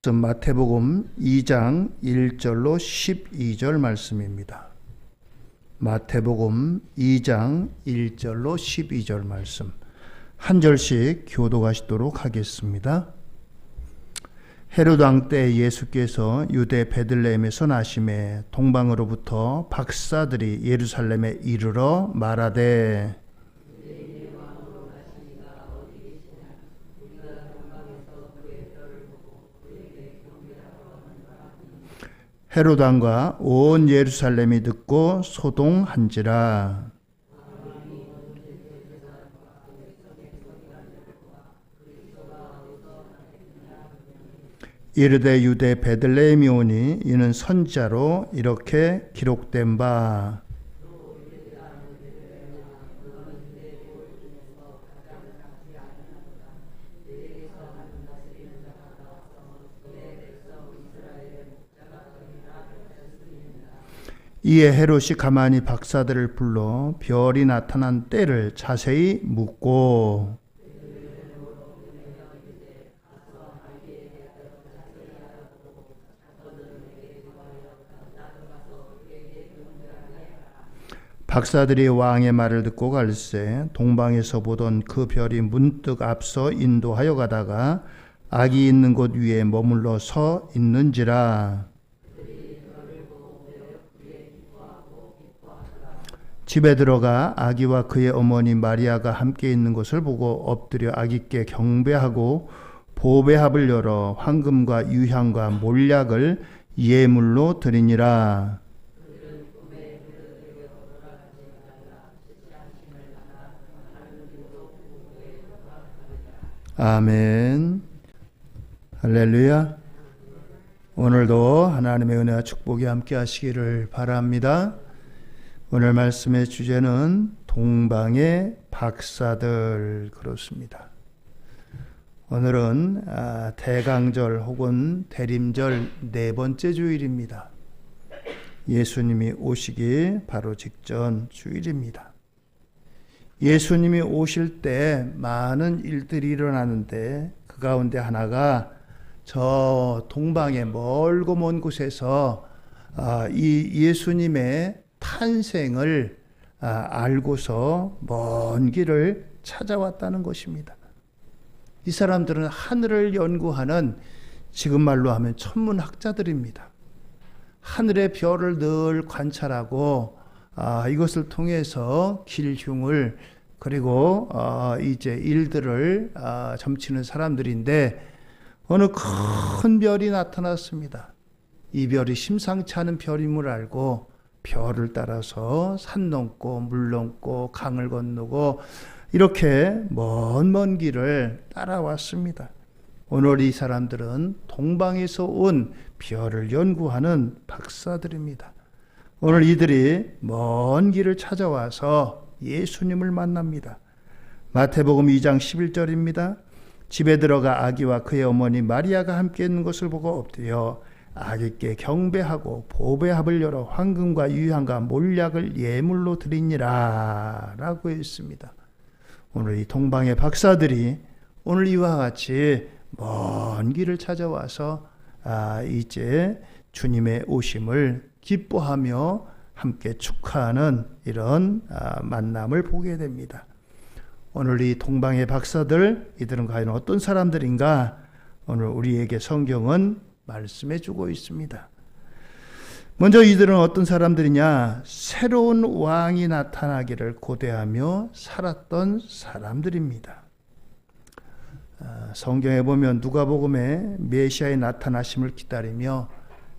마태복음 2장 1절로 12절 말씀입니다. 마태복음 2장 1절로 12절 말씀 한 절씩 교독하시도록 하겠습니다. 헤롯 왕 때 예수께서 유대 베들레헴에서 나심에 동방으로부터 박사들이 예루살렘에 이르러 말하되 헤롯 왕과 온 예루살렘이 듣고 소동한지라. 이르되 유대 베들레헴이 오니 이는 선지자로 이렇게 기록된 바 이에 헤롯이 가만히 박사들을 불러 별이 나타난 때를 자세히 묻고 박사들이 왕의 말을 듣고 갈새 동방에서 보던 그 별이 문득 앞서 인도하여 가다가 악이 있는 곳 위에 머물러 서 있는지라. 집에 들어가 아기와 그의 어머니 마리아가 함께 있는 것을 보고 엎드려 아기께 경배하고 보배합을 열어 황금과 유향과 몰약을 예물로 드리니라. 아멘. 할렐루야. 오늘도 하나님의 은혜와 축복이 함께 하시기를 바랍니다. 오늘 말씀의 주제는 동방의 박사들, 그렇습니다. 오늘은 대강절 혹은 대림절 네 번째 주일입니다. 예수님이 오시기 바로 직전 주일입니다. 예수님이 오실 때 많은 일들이 일어나는데 그 가운데 하나가 저 동방의 멀고 먼 곳에서 이 예수님의 탄생을 알고서 먼 길을 찾아왔다는 것입니다. 이 사람들은 하늘을 연구하는, 지금 말로 하면 천문학자들입니다. 하늘의 별을 늘 관찰하고 이것을 통해서 길흉을 그리고 이제 일들을 점치는 사람들인데 어느 큰 별이 나타났습니다. 이 별이 심상치 않은 별임을 알고 별을 따라서 산 넘고 물 넘고 강을 건너고 이렇게 먼 길을 따라왔습니다. 오늘 이 사람들은 동방에서 온 별을 연구하는 박사들입니다. 오늘 이들이 먼 길을 찾아와서 예수님을 만납니다. 마태복음 2장 11절입니다. 집에 들어가 아기와 그의 어머니 마리아가 함께 있는 것을 보고 엎드려 아기께 경배하고 보배합을 열어 황금과 유향과 몰약을 예물로 드리니라 라고 했습니다. 오늘 이 동방의 박사들이 오늘 이와 같이 먼 길을 찾아와서 이제 주님의 오심을 기뻐하며 함께 축하하는 이런 만남을 보게 됩니다. 오늘 이 동방의 박사들, 이들은 과연 어떤 사람들인가? 오늘 우리에게 성경은 말씀해 주고 있습니다. 먼저 이들은 어떤 사람들이냐? 새로운 왕이 나타나기를 고대하며 살았던 사람들입니다. 성경에 보면 누가복음에 메시아의 나타나심을 기다리며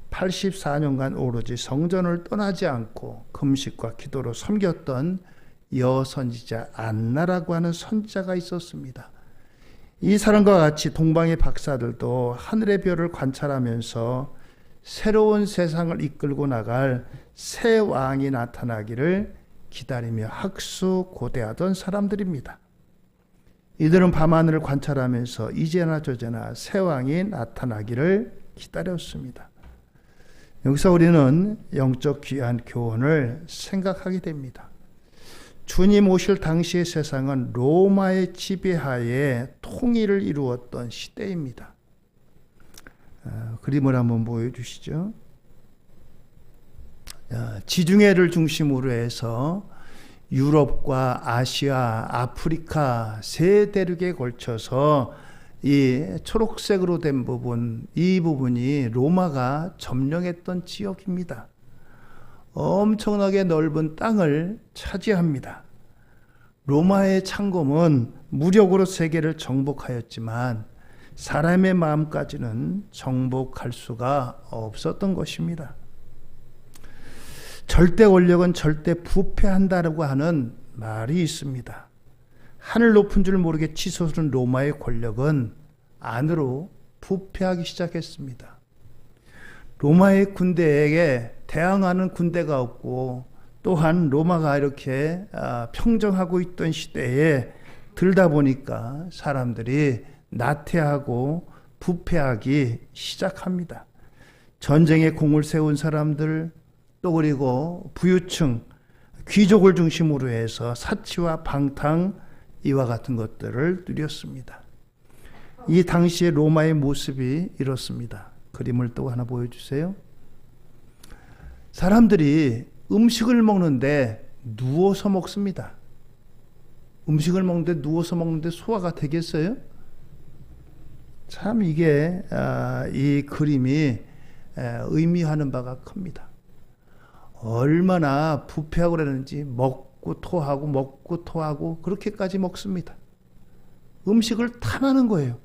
84년간 오로지 성전을 떠나지 않고 금식과 기도로 섬겼던 여선지자 안나라고 하는 선지자가 있었습니다. 이 사람과 같이 동방의 박사들도 하늘의 별을 관찰하면서 새로운 세상을 이끌고 나갈 새 왕이 나타나기를 기다리며 학수고대하던 사람들입니다. 이들은 밤하늘을 관찰하면서 이제나 저제나 새 왕이 나타나기를 기다렸습니다. 여기서 우리는 영적 귀한 교훈을 생각하게 됩니다. 주님 오실 당시의 세상은 로마의 지배하에 통일을 이루었던 시대입니다. 그림을 한번 보여주시죠. 지중해를 중심으로 해서 유럽과 아시아, 아프리카 세 대륙에 걸쳐서 이 초록색으로 된 부분, 이 부분이 로마가 점령했던 지역입니다. 엄청나게 넓은 땅을 차지합니다. 로마의 창검은 무력으로 세계를 정복하였지만 사람의 마음까지는 정복할 수가 없었던 것입니다. 절대 권력은 절대 부패한다라고 하는 말이 있습니다. 하늘 높은 줄 모르게 치솟은 로마의 권력은 안으로 부패하기 시작했습니다. 로마의 군대에게 대항하는 군대가 없고 또한 로마가 이렇게 평정하고 있던 시대에 들다 보니까 사람들이 나태하고 부패하기 시작합니다. 전쟁에 공을 세운 사람들, 또 그리고 부유층, 귀족을 중심으로 해서 사치와 방탕, 이와 같은 것들을 누렸습니다. 이 당시의 로마의 모습이 이렇습니다. 그림을 또 하나 보여주세요. 사람들이 음식을 먹는데 누워서 먹습니다. 음식을 먹는데 누워서 먹는데 소화가 되겠어요? 참 이게 이 그림이 의미하는 바가 큽니다. 얼마나 부패하고 그러는지 먹고 토하고 그렇게까지 먹습니다. 음식을 탐하는 거예요.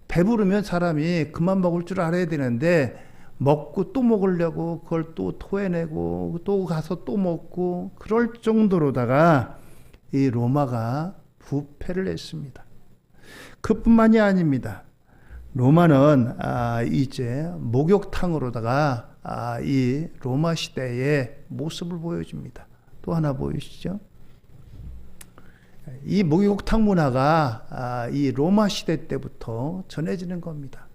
배부르면 사람이 그만 먹을 줄 알아야 되는데 먹고 또 먹으려고 그걸 또 토해내고 또 가서 또 먹고 그럴 정도로다가 이 로마가 부패를 했습니다. 그뿐만이 아닙니다. 로마는 이제 목욕탕으로다가 이 로마 시대의 모습을 보여줍니다. 또 하나 보이시죠? 이 목욕탕 문화가 이 로마 시대 때부터 전해지는 겁니다.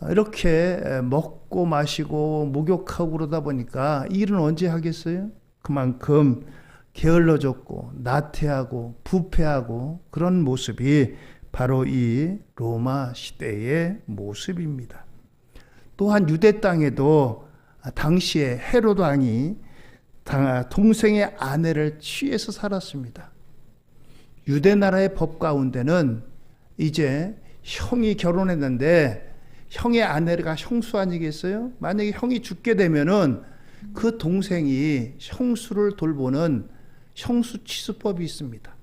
이렇게 먹고 마시고 목욕하고 그러다 보니까 이 일은 언제 하겠어요? 그만큼 게을러졌고 나태하고 부패하고 그런 모습이 바로 이 로마 시대의 모습입니다. 또한 유대 땅에도 당시에 헤롯 왕이 동생의 아내를 취해서 살았습니다. 유대 나라의 법 가운데는 이제 형이 결혼했는데 형의 아내가 형수 아니겠어요? 만약에 형이 죽게 되면은 그 동생이 형수를 돌보는 형수 취수법이 있습니다.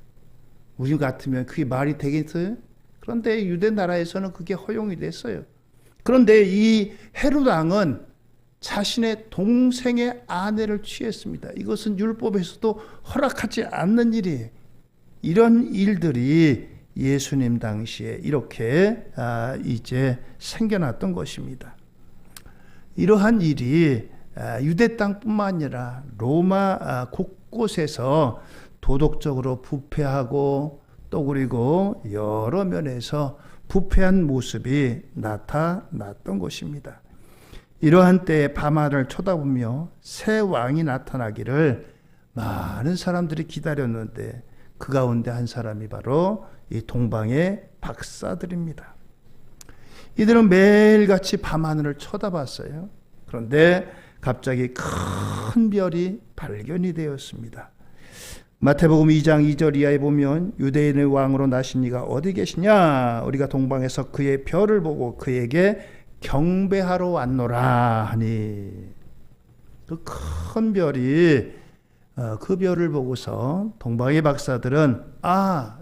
우리 같으면 그게 말이 되겠어요? 그런데 유대 나라에서는 그게 허용이 됐어요. 그런데 이 헤롯 왕은 자신의 동생의 아내를 취했습니다. 이것은 율법에서도 허락하지 않는 일이에요. 이런 일들이 예수님 당시에 이렇게 이제 생겨났던 것입니다. 이러한 일이 유대 땅뿐만 아니라 로마 곳곳에서 도덕적으로 부패하고 또 그리고 여러 면에서 부패한 모습이 나타났던 것입니다. 이러한 때에 밤하늘을 쳐다보며 새 왕이 나타나기를 많은 사람들이 기다렸는데 그 가운데 한 사람이 바로 이 동방의 박사들입니다. 이들은 매일같이 밤하늘을 쳐다봤어요. 그런데 갑자기 큰 별이 발견이 되었습니다. 마태복음 2장 2절 이하에 보면 유대인의 왕으로 나신 이가 어디 계시냐? 우리가 동방에서 그의 별을 보고 그에게 경배하러 왔노라 하니 그 큰 별이 그 별을 보고서 동방의 박사들은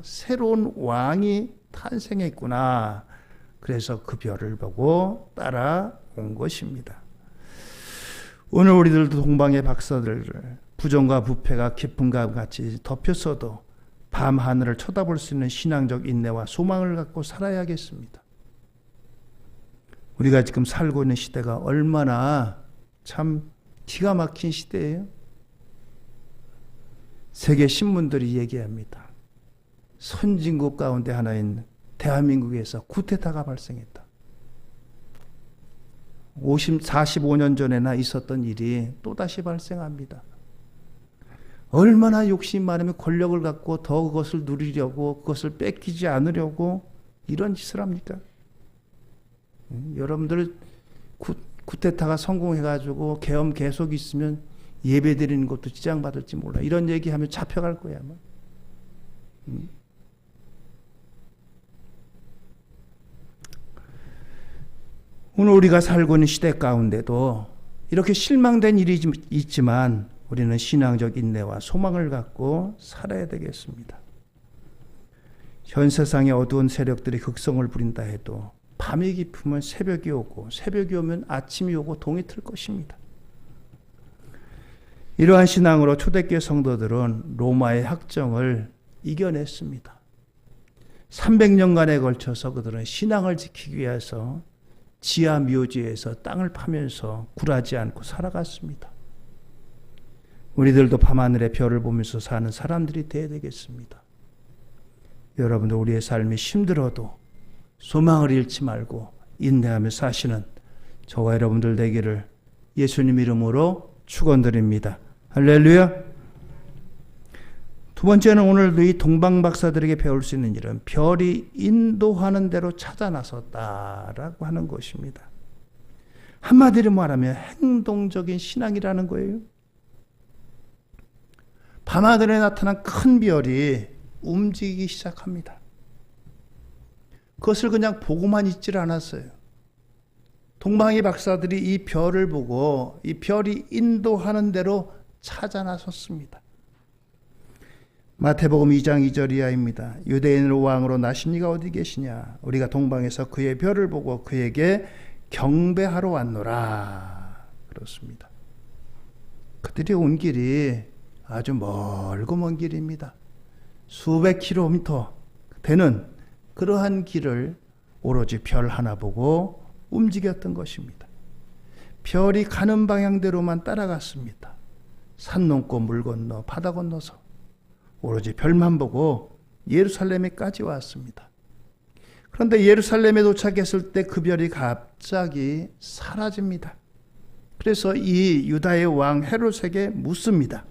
새로운 왕이 탄생했구나. 그래서 그 별을 보고 따라온 것입니다. 오늘 우리들도 동방의 박사들을 부정과 부패가 깊은 감 같이 덮였어도 밤 하늘을 쳐다볼 수 있는 신앙적 인내와 소망을 갖고 살아야겠습니다. 우리가 지금 살고 있는 시대가 얼마나 참 기가 막힌 시대예요. 세계 신문들이 얘기합니다. 선진국 가운데 하나인 대한민국에서 쿠데타가 발생했다. 45년 전에나 있었던 일이 또다시 발생합니다. 얼마나 욕심 많으면 권력을 갖고 더 그것을 누리려고 그것을 뺏기지 않으려고 이런 짓을 합니까? 여러분들 쿠데타가 성공해가지고 계엄 계속 있으면 예배 드리는 것도 지장받을지 몰라. 이런 얘기하면 잡혀갈 거야 아마. 오늘 우리가 살고 있는 시대 가운데도 이렇게 실망된 일이 있지만 우리는 신앙적 인내와 소망을 갖고 살아야 되겠습니다. 현 세상의 어두운 세력들이 극성을 부린다 해도 밤이 깊으면 새벽이 오고 새벽이 오면 아침이 오고 동이 틀 것입니다. 이러한 신앙으로 초대교회 성도들은 로마의 학정을 이겨냈습니다. 300년간에 걸쳐서 그들은 신앙을 지키기 위해서 지하 묘지에서 땅을 파면서 굴하지 않고 살아갔습니다. 우리들도 밤하늘의 별을 보면서 사는 사람들이 되어야 되겠습니다. 여러분도 우리의 삶이 힘들어도 소망을 잃지 말고 인내하며 사시는 저와 여러분들 되기를 예수님 이름으로 축원드립니다. 할렐루야. 두 번째는 오늘도 이 동방 박사들에게 배울 수 있는 일은 별이 인도하는 대로 찾아 나섰다라고 하는 것입니다. 한마디로 말하면 행동적인 신앙이라는 거예요. 밤하늘에 나타난 큰 별이 움직이기 시작합니다. 그것을 그냥 보고만 있질 않았어요. 동방의 박사들이 이 별을 보고 이 별이 인도하는 대로 찾아 나섰습니다. 마태복음 2장 2절 이하입니다. 유대인의 왕으로 나신 이가 어디 계시냐? 우리가 동방에서 그의 별을 보고 그에게 경배하러 왔노라. 그렇습니다. 그들이 온 길이 아주 멀고 먼 길입니다. 수백 킬로미터 되는 그러한 길을 오로지 별 하나 보고 움직였던 것입니다. 별이 가는 방향대로만 따라갔습니다. 산 넘고 물 건너 바다 건너서 오로지 별만 보고 예루살렘에까지 왔습니다. 그런데 예루살렘에 도착했을 때 그 별이 갑자기 사라집니다. 그래서 이 유다의 왕 헤롯에게 묻습니다.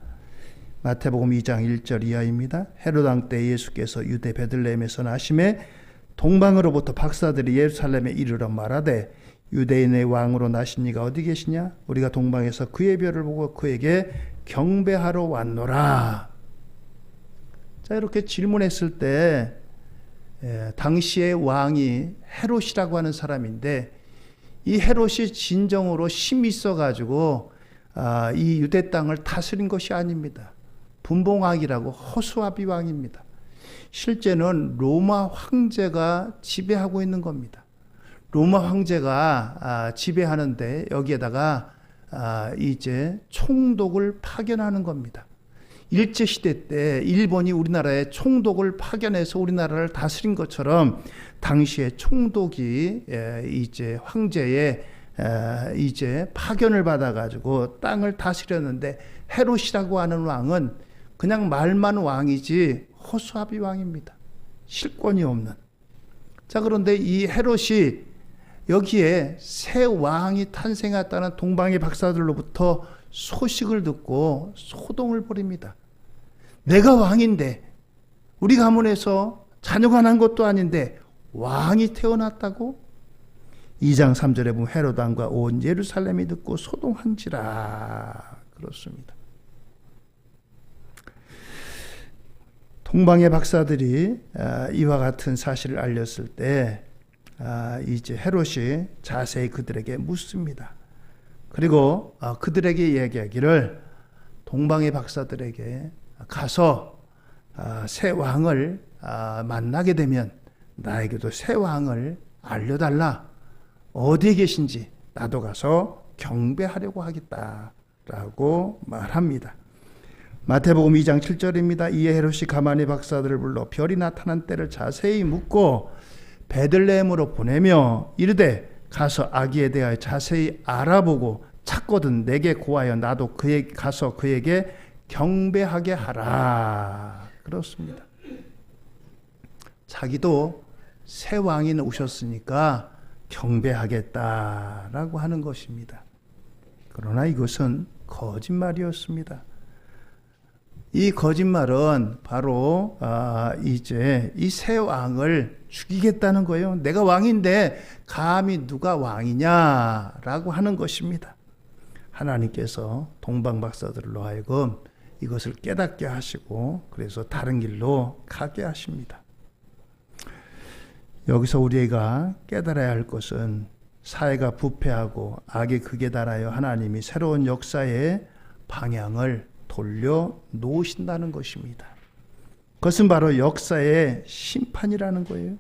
마태복음 2장 1절 이하입니다. 헤롯 왕 때 예수께서 유대 베들레헴에서 나심에 동방으로부터 박사들이 예루살렘에 이르러 말하되 유대인의 왕으로 나신 이가 어디 계시냐? 우리가 동방에서 그의 별을 보고 그에게 경배하러 왔노라. 자, 이렇게 질문했을 때 당시의 왕이 헤롯이라고 하는 사람인데 이 헤롯이 진정으로 힘이 있어가지고 이 유대 땅을 다스린 것이 아닙니다. 분봉왕이라고 허수아비 왕입니다. 실제는 로마 황제가 지배하고 있는 겁니다. 로마 황제가 지배하는데 여기에다가 이제 총독을 파견하는 겁니다. 일제시대 때 일본이 우리나라에 총독을 파견해서 우리나라를 다스린 것처럼 당시에 총독이 이제 황제의 이제 파견을 받아가지고 땅을 다스렸는데 헤롯이라고 하는 왕은 그냥 말만 왕이지 허수아비 왕입니다. 실권이 없는. 자, 그런데 이 헤롯이 여기에 새 왕이 탄생했다는 동방의 박사들로부터 소식을 듣고 소동을 벌입니다. 내가 왕인데 우리 가문에서 자녀가 난 것도 아닌데 왕이 태어났다고? 2장 3절에 보면 헤롯 왕과 온 예루살렘이 듣고 소동한지라. 그렇습니다. 동방의 박사들이 이와 같은 사실을 알렸을 때 이제 헤롯이 자세히 그들에게 묻습니다. 그리고 그들에게 얘기하기를 동방의 박사들에게 가서 새 왕을 만나게 되면 나에게도 새 왕을 알려달라. 어디에 계신지 나도 가서 경배하려고 하겠다라고 말합니다. 마태복음 2장 7절입니다. 이에 헤롯이 가만히 박사들을 불러 별이 나타난 때를 자세히 묻고 베들레헴으로 보내며 이르되 가서 아기에 대하여 자세히 알아보고 찾거든 내게 고하여 나도 그에게 가서 그에게 경배하게 하라. 그렇습니다. 자기도 새 왕이 오셨으니까 경배하겠다라고 하는 것입니다. 그러나 이것은 거짓말이었습니다. 이 거짓말은 바로 이제 이 새 왕을 죽이겠다는 거예요. 내가 왕인데 감히 누가 왕이냐라고 하는 것입니다. 하나님께서 동방 박사들로 하여금 이것을 깨닫게 하시고 그래서 다른 길로 가게 하십니다. 여기서 우리가 깨달아야 할 것은 사회가 부패하고 악이 극에 달하여 하나님이 새로운 역사의 방향을 돌려 놓으신다는 것입니다. 그것은 바로 역사의 심판이라는 거예요.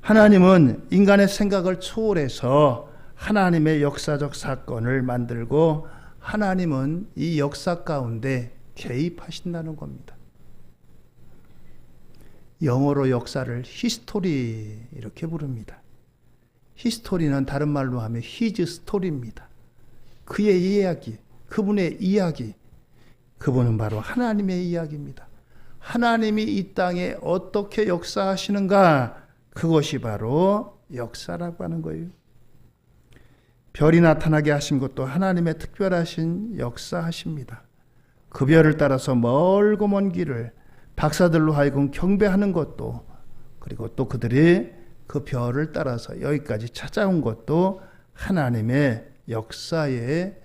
하나님은 인간의 생각을 초월해서 하나님의 역사적 사건을 만들고 하나님은 이 역사 가운데 개입하신다는 겁니다. 영어로 역사를 히스토리 이렇게 부릅니다. 히스토리는 다른 말로 하면 히즈 스토리입니다. 그의 이야기, 그분의 이야기, 그분은 바로 하나님의 이야기입니다. 하나님이 이 땅에 어떻게 역사하시는가, 그것이 바로 역사라고 하는 거예요. 별이 나타나게 하신 것도 하나님의 특별하신 역사하십니다. 그 별을 따라서 멀고 먼 길을 박사들로 하여금 경배하는 것도, 그리고 또 그들이 그 별을 따라서 여기까지 찾아온 것도 하나님의 역사에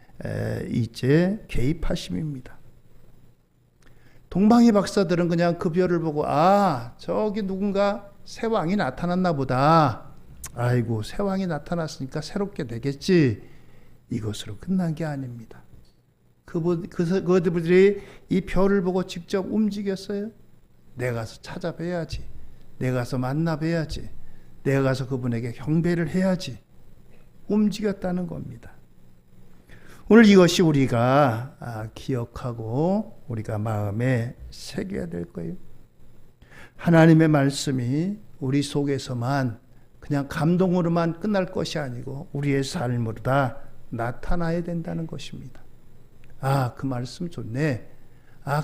이제 개입하심입니다. 동방의 박사들은 그냥 그 별을 보고 저기 누군가 새 왕이 나타났나 보다. 아이고, 새 왕이 나타났으니까 새롭게 되겠지. 이것으로 끝난 게 아닙니다. 그들이 이 별을 보고 직접 움직였어요. 내가 가서 찾아뵈야지. 내가 가서 만나뵈야지. 내가 가서 그분에게 경배를 해야지. 움직였다는 겁니다. 오늘 이것이 우리가 기억하고 우리가 마음에 새겨야 될 거예요. 하나님의 말씀이 우리 속에서만 그냥 감동으로만 끝날 것이 아니고 우리의 삶으로 다 나타나야 된다는 것입니다. 그 말씀 좋네.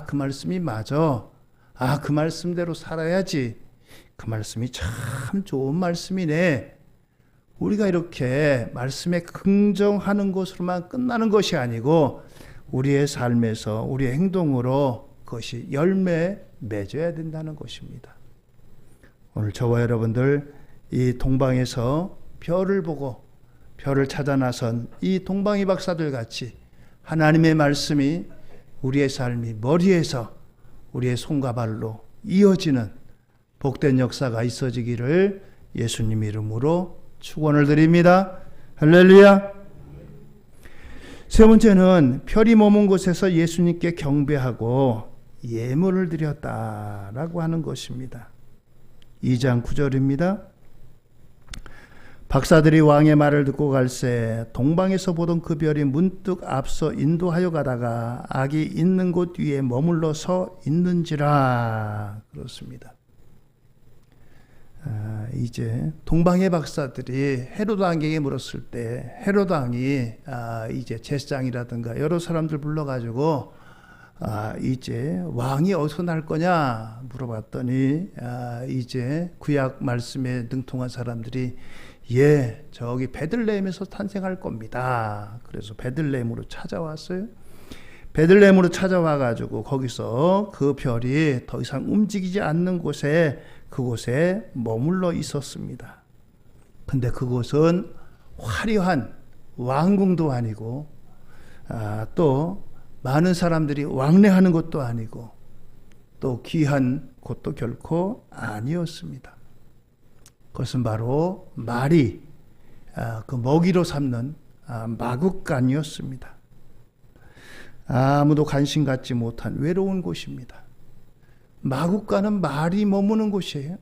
그 말씀이 맞아. 그 말씀대로 살아야지. 그 말씀이 참 좋은 말씀이네. 우리가 이렇게 말씀에 긍정하는 것으로만 끝나는 것이 아니고 우리의 삶에서 우리의 행동으로 그것이 열매 맺어야 된다는 것입니다. 오늘 저와 여러분들 이 동방에서 별을 보고 별을 찾아 나선 이 동방이 박사들 같이 하나님의 말씀이 우리의 삶이 머리에서 우리의 손과 발로 이어지는 복된 역사가 있어지기를 예수님 이름으로 축원을 드립니다. 할렐루야. 세 번째는 별이 머문 곳에서 예수님께 경배하고 예물을 드렸다라고 하는 것입니다. 2장 9절입니다. 박사들이 왕의 말을 듣고 갈새 동방에서 보던 그 별이 문득 앞서 인도하여 가다가 악이 있는 곳 위에 머물러 서 있는지라. 그렇습니다. 이제 동방의 박사들이 헤로드 왕에게 물었을 때 헤로드 왕이 이제 제사장이라든가 여러 사람들 불러가지고 이제 왕이 어디서 날 거냐 물어봤더니 이제 구약 말씀에 능통한 사람들이 저기 베들레헴에서 탄생할 겁니다. 그래서 베들레헴으로 찾아왔어요. 베들레헴으로 찾아와가지고 거기서 그 별이 더 이상 움직이지 않는 곳에 그곳에 머물러 있었습니다. 근데 그곳은 화려한 왕궁도 아니고 또 많은 사람들이 왕래하는 것도 아니고 또 귀한 곳도 결코 아니었습니다. 그것은 바로 말이 그 먹이로 삼는 마국간이었습니다. 아무도 관심 갖지 못한 외로운 곳입니다. 마국간은 말이 머무는 곳이에요.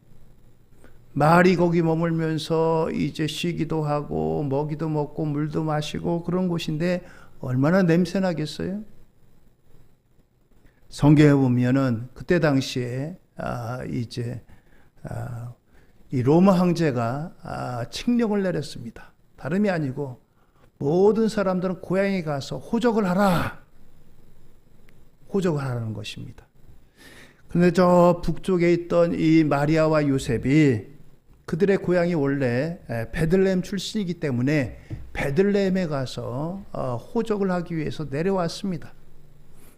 말이 거기 머물면서 이제 쉬기도 하고 먹이도 먹고 물도 마시고 그런 곳인데 얼마나 냄새나겠어요? 성경에 보면은 그때 당시에 이 로마 황제가 칙령을 내렸습니다. 다름이 아니고 모든 사람들은 고향에 가서 호적을 하라. 호적을 하라는 것입니다. 그런데 저 북쪽에 있던 이 마리아와 요셉이 그들의 고향이 원래 베들레헴 출신이기 때문에 베들레헴에 가서 호적을 하기 위해서 내려왔습니다.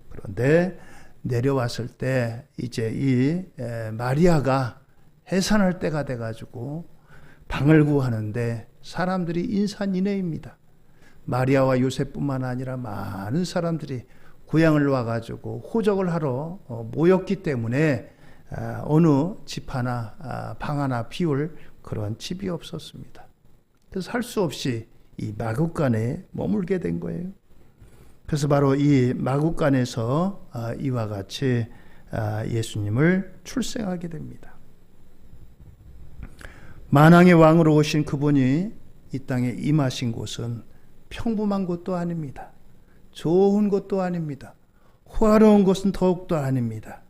그런데 내려왔을 때 이제 이 마리아가 해산할 때가 돼가지고 방을 구하는데 사람들이 인산인해입니다. 마리아와 요셉뿐만 아니라 많은 사람들이 고향을 와가지고 호적을 하러 모였기 때문에 어느 집 하나 방 하나 비울 그런 집이 없었습니다. 그래서 할 수 없이 이 마국간에 머물게 된 거예요. 그래서 바로 이 마국간에서 이와 같이 예수님을 출생하게 됩니다. 만왕의 왕으로 오신 그분이 이 땅에 임하신 곳은 평범한 곳도 아닙니다. 좋은 곳도 아닙니다. 호화로운 곳은 더욱도 아닙니다.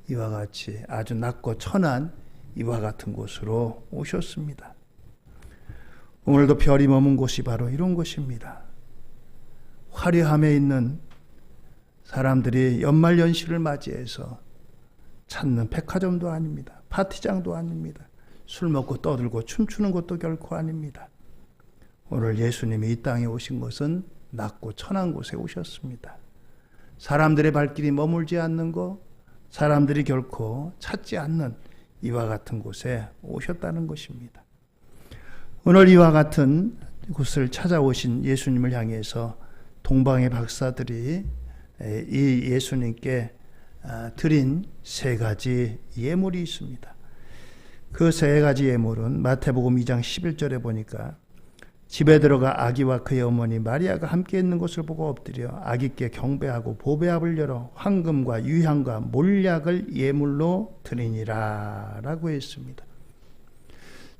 이와 같이 아주 낮고 천한 이와 같은 곳으로 오셨습니다. 오늘도 별이 머문 곳이 바로 이런 곳입니다. 화려함에 있는 사람들이 연말연시를 맞이해서 찾는 백화점도 아닙니다. 파티장도 아닙니다. 술 먹고 떠들고 춤추는 것도 결코 아닙니다. 오늘 예수님이 이 땅에 오신 것은 낮고 천한 곳에 오셨습니다. 사람들의 발길이 머물지 않는 곳, 사람들이 결코 찾지 않는 이와 같은 곳에 오셨다는 것입니다. 오늘 이와 같은 곳을 찾아오신 예수님을 향해서 동방의 박사들이 이 예수님께 드린 세 가지 예물이 있습니다. 그 세 가지 예물은 마태복음 2장 11절에 보니까 집에 들어가 아기와 그의 어머니 마리아가 함께 있는 것을 보고 엎드려 아기께 경배하고 보배합을 열어 황금과 유향과 몰약을 예물로 드리니라 라고 했습니다.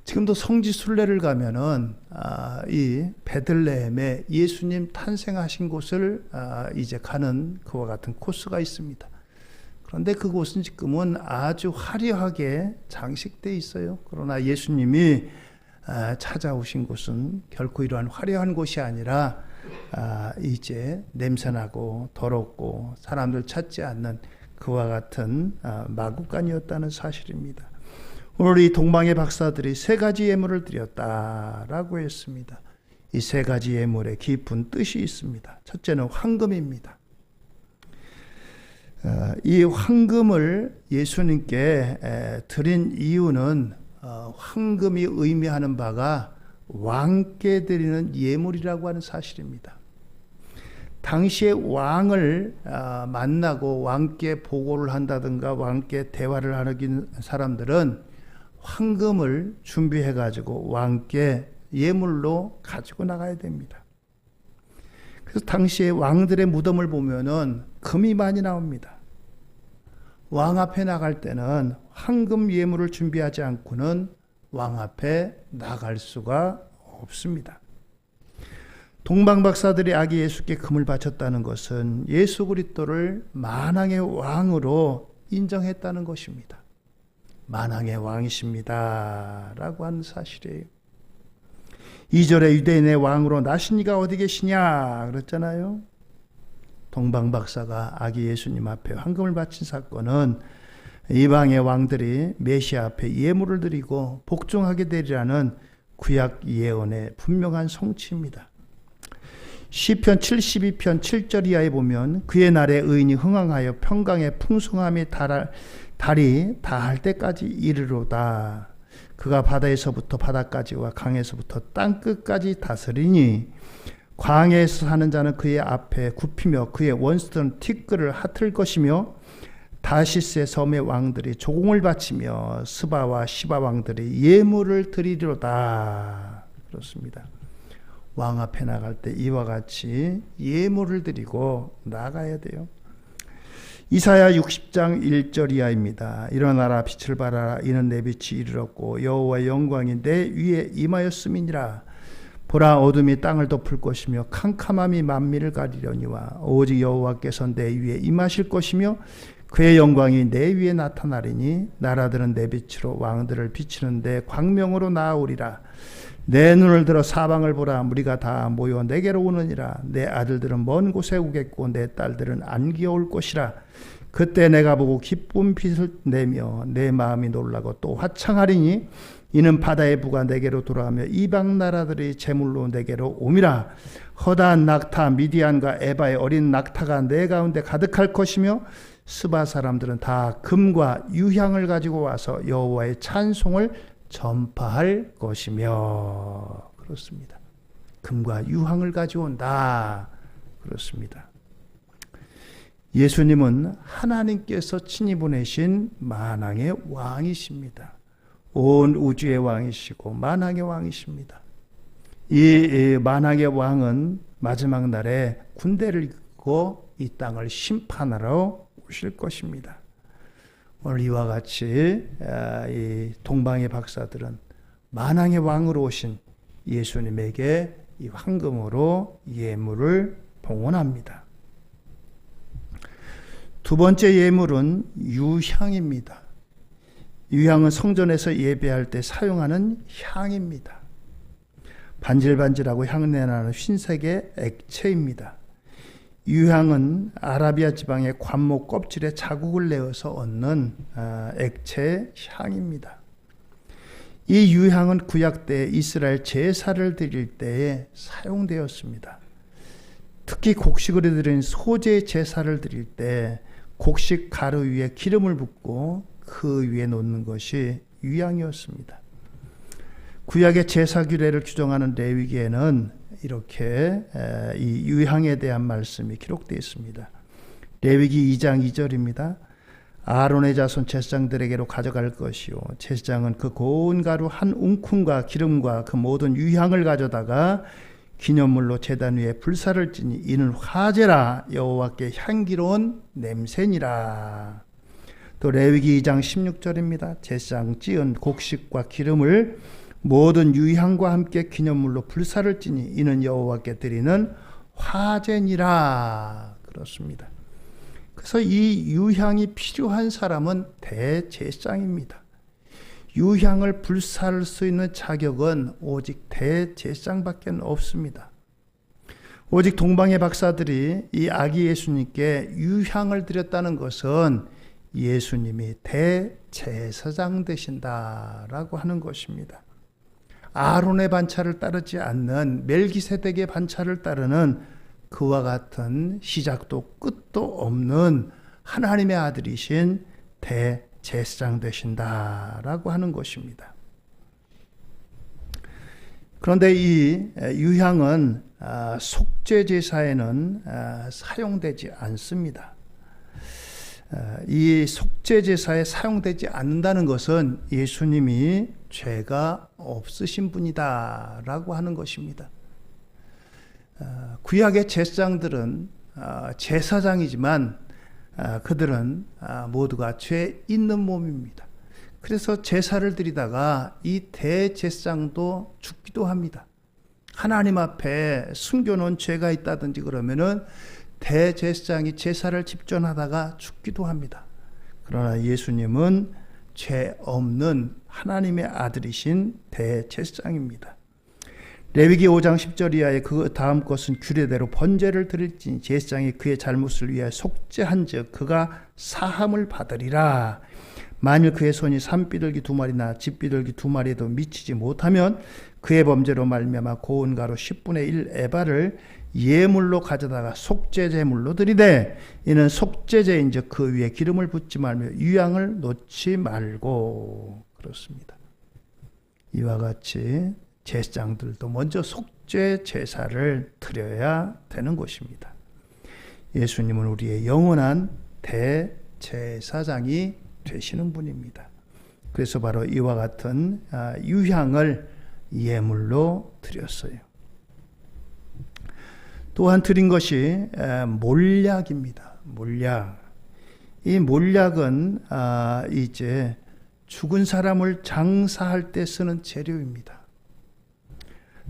지금도 성지 순례를 가면은 이 베들레헴에 예수님 탄생하신 곳을 이제 가는 그와 같은 코스가 있습니다. 그런데 그곳은 지금은 아주 화려하게 장식되어 있어요. 그러나 예수님이 찾아오신 곳은 결코 이러한 화려한 곳이 아니라 이제 냄새나고 더럽고 사람들 찾지 않는 그와 같은 마국간이었다는 사실입니다. 오늘 이 동방의 박사들이 세 가지 예물을 드렸다라고 했습니다. 이 세 가지 예물에 깊은 뜻이 있습니다. 첫째는 황금입니다. 이 황금을 예수님께 드린 이유는 황금이 의미하는 바가 왕께 드리는 예물이라고 하는 사실입니다. 당시에 왕을 만나고 왕께 보고를 한다든가 왕께 대화를 하는 사람들은 황금을 준비해 가지고 왕께 예물로 가지고 나가야 됩니다. 그래서 당시에 왕들의 무덤을 보면은 금이 많이 나옵니다. 왕 앞에 나갈 때는 황금 예물을 준비하지 않고는 왕 앞에 나갈 수가 없습니다. 동방 박사들이 아기 예수께 금을 바쳤다는 것은 예수 그리스도를 만왕의 왕으로 인정했다는 것입니다. 만왕의 왕이십니다 라고 하는 사실이에요. 2절에 유대인의 왕으로 나신 이가 어디 계시냐 그랬잖아요. 동방 박사가 아기 예수님 앞에 황금을 바친 사건은 이방의 왕들이 메시아 앞에 예물을 드리고 복종하게 되리라는 구약 예언의 분명한 성취입니다. 시편 72편 7절 이하에 보면 그의 날에 의인이 흥황하여 평강의 풍성함이 달이 다할 때까지 이르로다. 그가 바다에서부터 바다까지와 강에서부터 땅끝까지 다스리니 광야에서 사는 자는 그의 앞에 굽히며 그의 원수들은 티끌을 핫을 것이며 다시스의 섬의 왕들이 조공을 바치며 스바와 시바 왕들이 예물을 드리리로다. 그렇습니다. 왕 앞에 나갈 때 이와 같이 예물을 드리고 나가야 돼요. 이사야 60장 1절 이하입니다. 일어나라 빛을 발하라 이는 내 빛이 이르렀고 여호와의 영광이 내 위에 임하였음이니라. 보라 어둠이 땅을 덮을 것이며 캄캄함이 만민을 가리려니와 오직 여호와께서 내 위에 임하실 것이며 그의 영광이 내 위에 나타나리니 나라들은 내 빛으로 왕들을 비치는데 광명으로 나아오리라. 내 눈을 들어 사방을 보라. 무리가 다 모여 내게로 오느니라. 내 아들들은 먼 곳에 오겠고 내 딸들은 안기어올 것이라. 그때 내가 보고 기쁜 빛을 내며 내 마음이 놀라고 또 화창하리니 이는 바다의 부가 내게로 돌아오며 이방 나라들이 제물로 내게로 옴이라. 허다한 낙타 미디안과 에바의 어린 낙타가 내 가운데 가득할 것이며 스바 사람들은 다 금과 유향을 가지고 와서 여호와의 찬송을 전파할 것이며. 그렇습니다. 금과 유향을 가져온다. 그렇습니다. 예수님은 하나님께서 친히 보내신 만왕의 왕이십니다. 온 우주의 왕이시고 만왕의 왕이십니다. 이 만왕의 왕은 마지막 날에 군대를 이끌고 이 땅을 심판하러 오실 것입니다. 오늘 이와 같이 이 동방의 박사들은 만왕의 왕으로 오신 예수님에게 이 황금으로 예물을 봉헌합니다. 두 번째 예물은 유향입니다. 유향은 성전에서 예배할 때 사용하는 향입니다. 반질반질하고 향내나는 흰색의 액체입니다. 유향은 아라비아 지방의 관목 껍질에 자국을 내어서 얻는 액체 향입니다. 이 유향은 구약 때 이스라엘 제사를 드릴 때에 사용되었습니다. 특히 곡식으로 드린 소제 제사를 드릴 때 곡식 가루 위에 기름을 붓고 그 위에 놓는 것이 유향이었습니다. 구약의 제사 규례를 규정하는 레위기에는 이렇게 이 유향에 대한 말씀이 기록되어 있습니다. 레위기 2장 2절입니다. 아론의 자손 제사장들에게로 가져갈 것이요 제사장은 그 고운 가루 한 웅큼과 기름과 그 모든 유향을 가져다가 기념물로 제단 위에 불사를 지니 이는 화제라 여호와께 향기로운 냄새니라. 또 레위기 2장 16절입니다. 제사장 찌은 곡식과 기름을 모든 유향과 함께 기념물로 불사를 지니 이는 여호와께 드리는 화제니라. 그렇습니다. 그래서 이 유향이 필요한 사람은 대제사장입니다. 유향을 불사할 수 있는 자격은 오직 대제사장밖에 없습니다. 오직 동방의 박사들이 이 아기 예수님께 유향을 드렸다는 것은 예수님이 대제사장 되신다라고 하는 것입니다. 아론의 반차를 따르지 않는 멜기세덱의 반차를 따르는 그와 같은 시작도 끝도 없는 하나님의 아들이신 대제사장 되신다라고 하는 것입니다. 그런데 이 유향은 속죄 제사에는 사용되지 않습니다. 이 속죄 제사에 사용되지 않는다는 것은 예수님이 죄가 없으신 분이다라고 하는 것입니다. 구약의 제사장들은 제사장이지만 그들은 모두가 죄 있는 몸입니다. 그래서 제사를 드리다가 이 대제사장도 죽기도 합니다. 하나님 앞에 숨겨놓은 죄가 있다든지 그러면은 대제사장이 제사를 집전하다가 죽기도 합니다. 그러나 예수님은 죄 없는 하나님의 아들이신 대제사장입니다. 레위기 5장 10절 이하의 그 다음 것은 규례대로 번제를 드릴지니 제사장이 그의 잘못을 위하여 속죄한즉 그가 사함을 받으리라. 만일 그의 손이 산비둘기 2마리나 집비둘기 2마리에도 미치지 못하면 그의 범죄로 말미암아 고운 가루 10분의 1 에바를 예물로 가져다가 속죄제물로 드리되 이는 속죄제인즉 그 위에 기름을 붓지 말며 유향을 놓지 말고. 그렇습니다. 이와 같이 제사장들도 먼저 속죄 제사를 드려야 되는 것입니다. 예수님은 우리의 영원한 대제사장이 되시는 분입니다. 그래서 바로 이와 같은 유향을 예물로 드렸어요. 또한 드린 것이 몰약입니다. 몰약. 이 몰약은 이제 죽은 사람을 장사할 때 쓰는 재료입니다.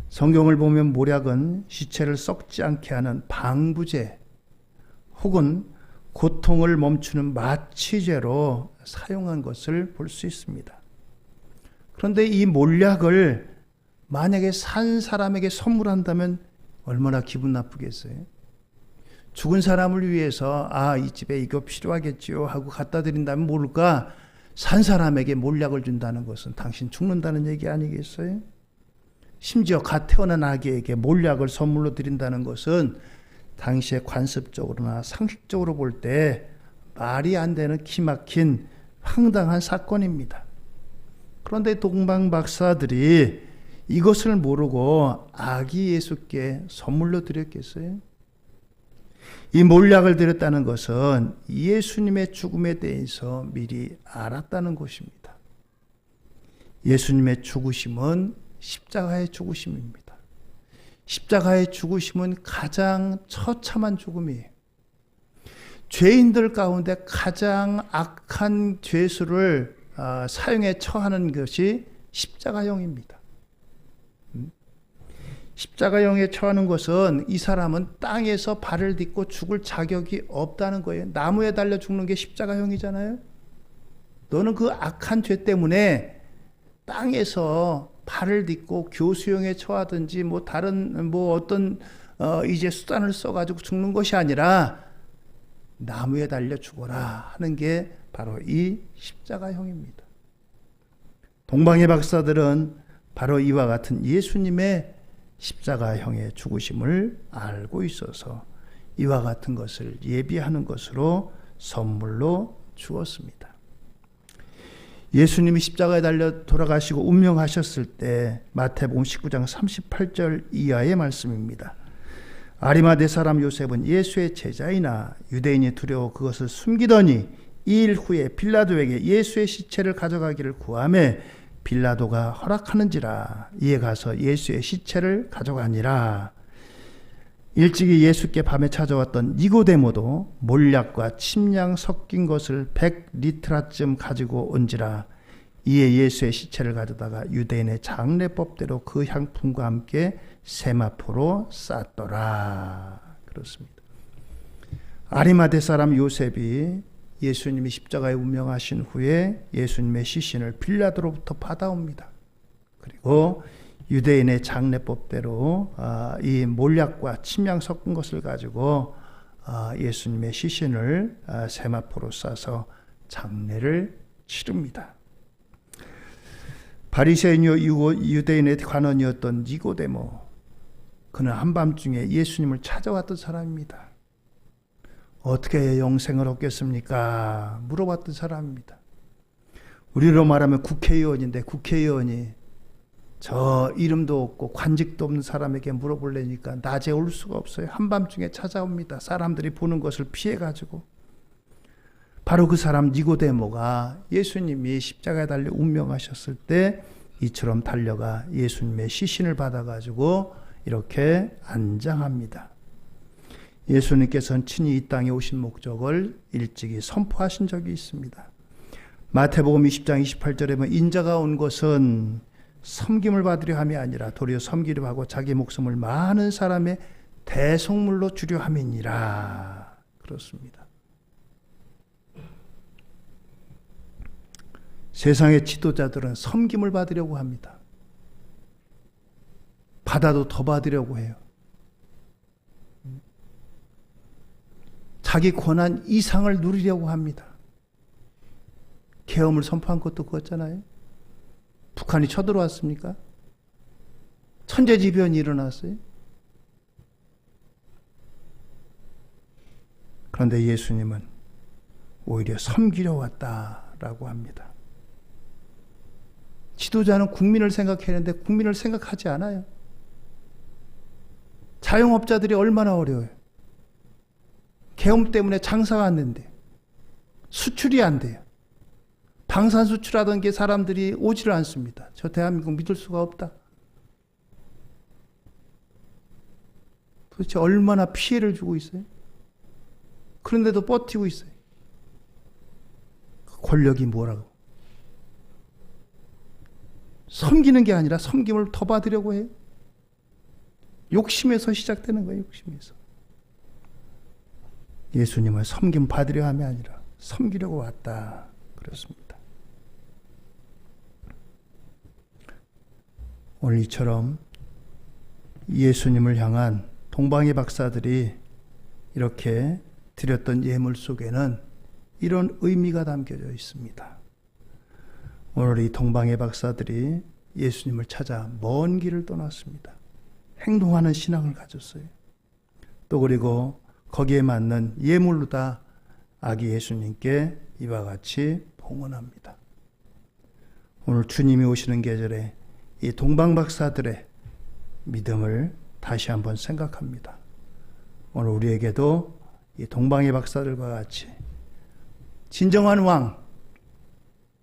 성경을 보면 몰약은 시체를 썩지 않게 하는 방부제 혹은 고통을 멈추는 마취제로 사용한 것을 볼 수 있습니다. 그런데 이 몰약을 만약에 산 사람에게 선물한다면 얼마나 기분 나쁘겠어요? 죽은 사람을 위해서 이 집에 이거 필요하겠지요 하고 갖다 드린다면 모를까, 산 사람에게 몰약을 준다는 것은 당신 죽는다는 얘기 아니겠어요? 심지어 갓 태어난 아기에게 몰약을 선물로 드린다는 것은 당시에 관습적으로나 상식적으로 볼 때 말이 안 되는 기막힌 황당한 사건입니다. 그런데 동방 박사들이 이것을 모르고 아기 예수께 선물로 드렸겠어요? 이 몰약을 드렸다는 것은 예수님의 죽음에 대해서 미리 알았다는 것입니다. 예수님의 죽으심은 십자가의 죽으심입니다. 십자가의 죽으심은 가장 처참한 죽음이에요. 죄인들 가운데 가장 악한 죄수를 사형에 처하는 것이 십자가형입니다. 십자가형에 처하는 것은 이 사람은 땅에서 발을 딛고 죽을 자격이 없다는 거예요. 나무에 달려 죽는 게 십자가형이잖아요. 너는 그 악한 죄 때문에 땅에서 발을 딛고 교수형에 처하든지 다른 어떤 이제 수단을 써가지고 죽는 것이 아니라 나무에 달려 죽어라 하는 게 바로 이 십자가형입니다. 동방의 박사들은 바로 이와 같은 예수님의 십자가형의 죽으심을 알고 있어서 이와 같은 것을 예비하는 것으로 선물로 주었습니다. 예수님이 십자가에 달려 돌아가시고 운명하셨을 때 마태복음 19장 38절 이하의 말씀입니다. 아리마대 사람 요셉은 예수의 제자이나 유대인이 두려워 그것을 숨기더니 2일 후에 빌라도에게 예수의 시체를 가져가기를 구하매 빌라도가 허락하는지라 이에 가서 예수의 시체를 가져가니라. 일찍이 예수께 밤에 찾아왔던 니고데모도 몰약과 침량 섞인 것을 100리트라쯤 가지고 온지라. 이에 예수의 시체를 가져다가 유대인의 장례법대로 그 향품과 함께 세마포로 쌌더라. 그렇습니다. 아리마대 사람 요셉이 예수님이 십자가에 운명하신 후에 예수님의 시신을 빌라도로부터 받아옵니다. 그리고 유대인의 장례법대로 이 몰약과 침량 섞은 것을 가지고 예수님의 시신을 세마포로 싸서 장례를 치릅니다. 바리새인이요 유대인의 관원이었던 니고데모, 그는 한밤중에 예수님을 찾아왔던 사람입니다. 어떻게 영생을 얻겠습니까? 물어봤던 사람입니다. 우리로 말하면 국회의원인데 국회의원이 저 이름도 없고 관직도 없는 사람에게 물어보려니까 낮에 올 수가 없어요. 한밤중에 찾아옵니다. 사람들이 보는 것을 피해가지고. 바로 그 사람 니고데모가 예수님이 십자가에 달려 운명하셨을 때 이처럼 달려가 예수님의 시신을 받아가지고 이렇게 안장합니다. 예수님께서는 친히 이 땅에 오신 목적을 일찍이 선포하신 적이 있습니다. 마태복음 20장 28절에 보면 인자가 온 것은 섬김을 받으려 함이 아니라 도리어 섬기려 하고 자기 목숨을 많은 사람의 대속물로 주려 함이니라. 그렇습니다. 세상의 지도자들은 섬김을 받으려고 합니다. 받아도 더 받으려고 해요. 자기 권한 이상을 누리려고 합니다. 계엄을 선포한 것도 그거잖아요. 북한이 쳐들어왔습니까? 천재지변이 일어났어요. 그런데 예수님은 오히려 섬기려 왔다라고 합니다. 지도자는 국민을 생각했는데 국민을 생각하지 않아요. 자영업자들이 얼마나 어려워요. 계엄 때문에 장사가 안 된대요. 수출이 안 돼요. 방산 수출하던 게 사람들이 오지를 않습니다. 저 대한민국 믿을 수가 없다. 도대체 얼마나 피해를 주고 있어요? 그런데도 버티고 있어요. 그 권력이 뭐라고? 섬기는 게 아니라 섬김을 더 받으려고 해요. 욕심에서 시작되는 거예요. 욕심에서. 예수님을 섬김 받으려 함이 아니라 섬기려고 왔다. 그렇습니다. 오늘 이처럼 예수님을 향한 동방의 박사들이 이렇게 드렸던 예물 속에는 이런 의미가 담겨져 있습니다. 오늘 이 동방의 박사들이 예수님을 찾아 먼 길을 떠났습니다. 행동하는 신앙을 가졌어요. 또 그리고 거기에 맞는 예물로 다 아기 예수님께 이와 같이 봉헌합니다. 오늘 주님이 오시는 계절에 이 동방박사들의 믿음을 다시 한번 생각합니다. 오늘 우리에게도 이 동방의 박사들과 같이 진정한 왕,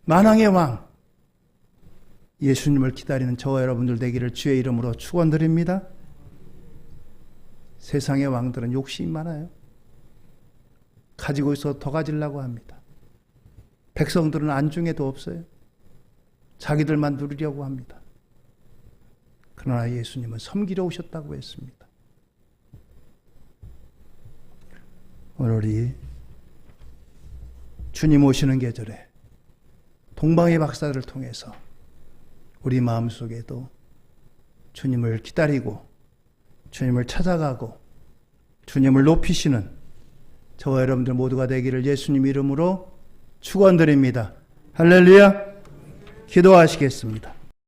만왕의 왕, 예수님을 기다리는 저와 여러분들 되기를 주의 이름으로 축원드립니다. 세상의 왕들은 욕심이 많아요. 가지고 있어 더 가지려고 합니다. 백성들은 안중에도 없어요. 자기들만 누리려고 합니다. 그러나 예수님은 섬기러 오셨다고 했습니다. 오늘 우리 주님 오시는 계절에 동방의 박사들을 통해서 우리 마음속에도 주님을 기다리고 주님을 찾아가고 주님을 높이시는 저와 여러분들 모두가 되기를 예수님 이름으로 축원드립니다. 할렐루야. 기도하시겠습니다.